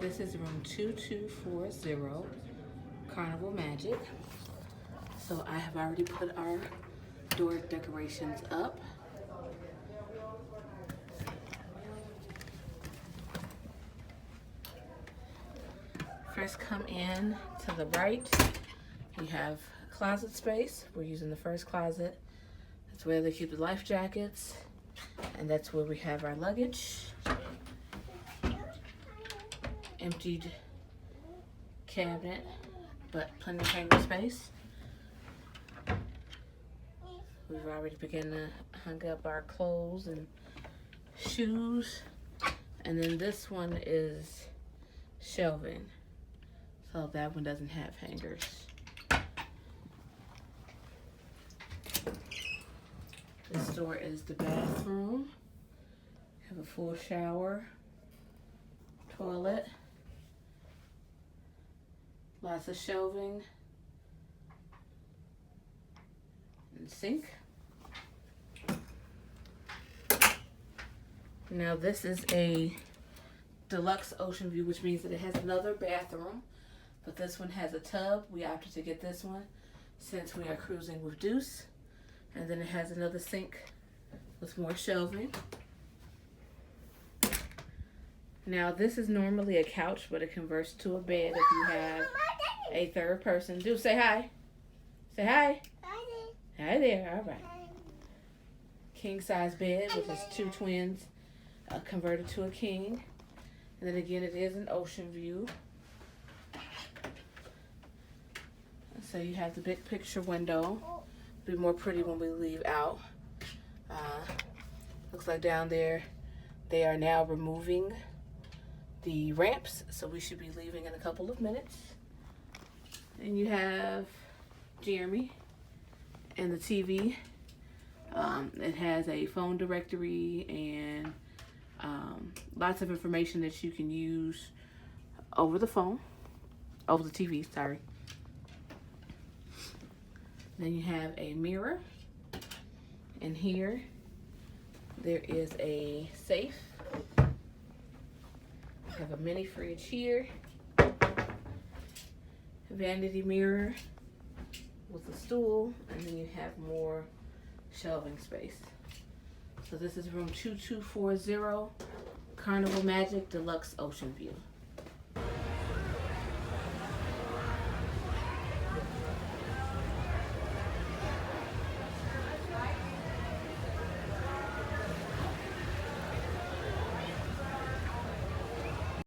This is room 2240, Carnival Magic. So I have already put our door decorations up. First come in to the right, you have closet space. We're using the first closet. That's where they keep the life jackets, and that's where we have our luggage. Emptied cabinet, but plenty of hanger space. We've already begun to hang up our clothes and shoes. And then this one is shelving. So that one doesn't have hangers. This door is the bathroom. Have a full shower, toilet, lots of shelving, and sink. Now this is a deluxe ocean view, which means that it has another bathroom, but this one has a tub. We opted to get this one since we are cruising with Deuce. And then it has another sink with more shelving. Now this is normally a couch, but it converts to a bed if you have a third person. Deuce, say hi. Say hi. Hi there. All right. King size bed, which is two twins converted to a king. And then again, it is an ocean view. So you have the big picture window. Be more pretty when we leave out. Looks like down there they are now removing the ramps, so we should be leaving in a couple of minutes. And you have Jeremy and the TV. It has a phone directory and lots of information that you can use over the phone, over the TV, sorry. Then you have a mirror, and here there is a safe. You have a mini fridge here, vanity mirror with a stool, and then you have more shelving space. So this is room 2240, Carnival Magic Deluxe Ocean View.